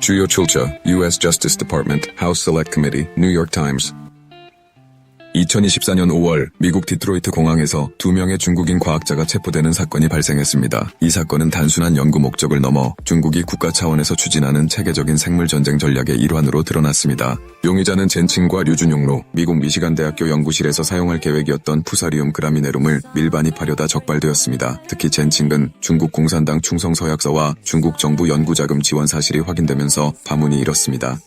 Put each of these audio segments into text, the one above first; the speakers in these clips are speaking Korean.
주요 출처 U.S. Justice Department, House Select Committee, New York Times. 2024년 5월 미국 디트로이트 공항에서 2명의 중국인 과학자가 체포되는 사건이 발생했습니다. 이 사건은 단순한 연구 목적을 넘어 중국이 국가 차원에서 추진하는 체계적인 생물전쟁 전략의 일환으로 드러났습니다. 용의자는 젠칭과 류준용로, 미국 미시간 대학교 연구실에서 사용할 계획이었던 푸사리움 그라미네룸을 밀반입하려다 적발되었습니다. 특히 젠칭은 중국 공산당 충성 서약서와 중국 정부 연구자금 지원 사실이 확인되면서 파문이 일었습니다.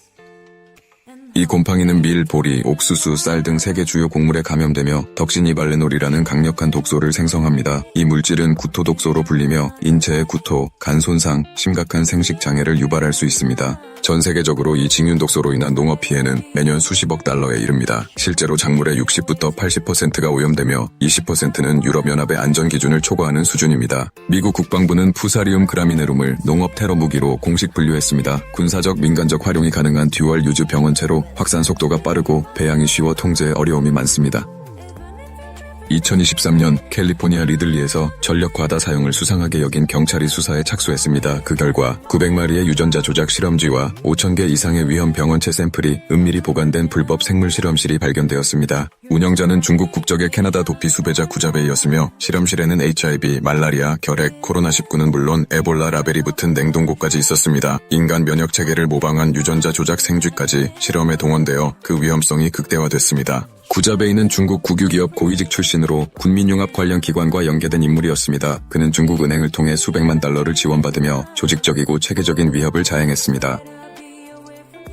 이 곰팡이는 밀, 보리, 옥수수, 쌀 등 세계 주요 곡물에 감염되며 덕시니발레놀이라는 강력한 독소를 생성합니다. 이 물질은 구토독소로 불리며 인체의 구토, 간 손상, 심각한 생식 장애를 유발할 수 있습니다. 전 세계적으로 이 징윤독소로 인한 농업 피해는 매년 수십억 달러에 이릅니다. 실제로 작물의 60부터 80%가 오염되며 20%는 유럽연합의 안전기준을 초과하는 수준입니다. 미국 국방부는 푸사리움 그라미네룸을 농업 테러 무기로 공식 분류했습니다. 군사적, 민간적 활용이 가능한 듀얼 유즈 병원체로 확산 속도가 빠르고 배양이 쉬워 통제에 어려움이 많습니다. 2023년 캘리포니아 리들리에서 전력 과다 사용을 수상하게 여긴 경찰이 수사에 착수했습니다. 그 결과 900마리의 유전자 조작 실험쥐와 5,000개 이상의 위험 병원체 샘플이 은밀히 보관된 불법 생물 실험실이 발견되었습니다. 운영자는 중국 국적의 캐나다 도피 수배자 구자베이였으며 실험실에는 HIV, 말라리아, 결핵, 코로나19는 물론 에볼라 라벨이 붙은 냉동고까지 있었습니다. 인간 면역 체계를 모방한 유전자 조작 생쥐까지 실험에 동원되어 그 위험성이 극대화됐습니다. 구자베이는 중국 국유기업 고위직 출신으로 군민융합 관련 기관과 연계된 인물이었습니다. 그는 중국 은행을 통해 수백만 달러를 지원받으며 조직적이고 체계적인 위협을 자행했습니다.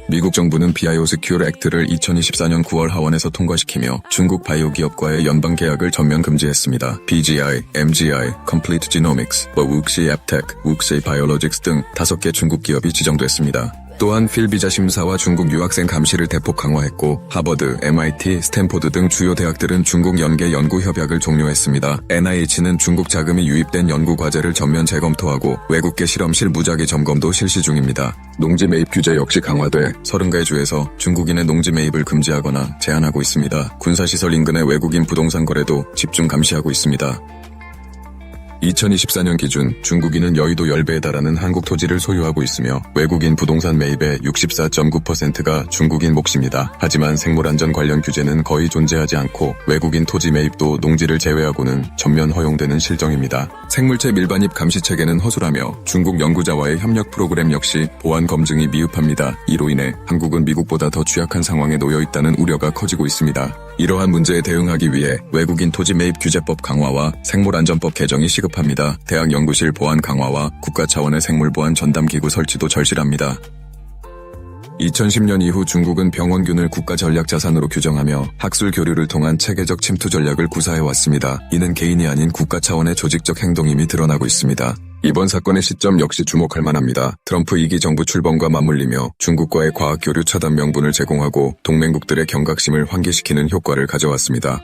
미국 정부는 비아이오스큐어 액트를 2024년 9월 하원에서 통과시키며 중국 바이오 기업과의 연방 계약을 전면 금지했습니다. BGI, MGI, Complete Genomics, WuXi AppTec, WuXi Biologics 등 5개 중국 기업이 지정됐습니다. 또한 필비자 심사와 중국 유학생 감시를 대폭 강화했고 하버드, MIT, 스탠포드 등 주요 대학들은 중국 연계 연구 협약을 종료했습니다. NIH는 중국 자금이 유입된 연구 과제를 전면 재검토하고 외국계 실험실 무작위 점검도 실시 중입니다. 농지 매입 규제 역시 강화돼 30개 주에서 중국인의 농지 매입을 금지하거나 제한하고 있습니다. 군사시설 인근의 외국인 부동산 거래도 집중 감시하고 있습니다. 2024년 기준 중국인은 여의도 10배에 달하는 한국 토지를 소유하고 있으며 외국인 부동산 매입의 64.9%가 중국인 몫입니다. 하지만 생물안전 관련 규제는 거의 존재하지 않고 외국인 토지 매입도 농지를 제외하고는 전면 허용되는 실정입니다. 생물체 밀반입 감시 체계는 허술하며 중국 연구자와의 협력 프로그램 역시 보안 검증이 미흡합니다. 이로 인해 한국은 미국보다 더 취약한 상황에 놓여 있다는 우려가 커지고 있습니다. 이러한 문제에 대응하기 위해 외국인 토지 매입 규제법 강화와 생물안전법 개정이 시급합니다. 대학 연구실 보안 강화와 국가 차원의 생물보안 전담기구 설치도 절실합니다. 2010년 이후 중국은 병원균을 국가 전략 자산으로 규정하며 학술 교류를 통한 체계적 침투 전략을 구사해왔습니다. 이는 개인이 아닌 국가 차원의 조직적 행동임이 드러나고 있습니다. 이번 사건의 시점 역시 주목할 만합니다. 트럼프 2기 정부 출범과 맞물리며 중국과의 과학 교류 차단 명분을 제공하고 동맹국들의 경각심을 환기시키는 효과를 가져왔습니다.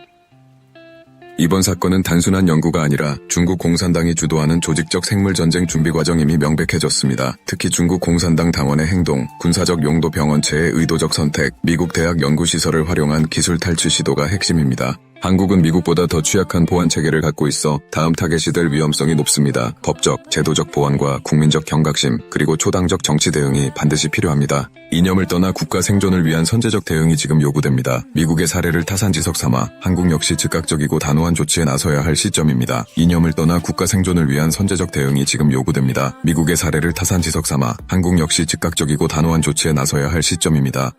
이번 사건은 단순한 연구가 아니라 중국 공산당이 주도하는 조직적 생물전쟁 준비 과정임이 명백해졌습니다. 특히 중국 공산당 당원의 행동, 군사적 용도 병원체의 의도적 선택, 미국 대학 연구시설을 활용한 기술 탈취 시도가 핵심입니다. 한국은 미국보다 더 취약한 보안 체계를 갖고 있어 다음 타겟이 될 위험성이 높습니다. 법적, 제도적 보완과 국민적 경각심, 그리고 초당적 정치 대응이 반드시 필요합니다. 이념을 떠나 국가 생존을 위한 선제적 대응이 지금 요구됩니다. 미국의 사례를 타산지석 삼아 한국 역시 즉각적이고 단호한 조치에 나서야 할 시점입니다. 이념을 떠나 국가 생존을 위한 선제적 대응이 지금 요구됩니다. 미국의 사례를 타산지석 삼아 한국 역시 즉각적이고 단호한 조치에 나서야 할 시점입니다.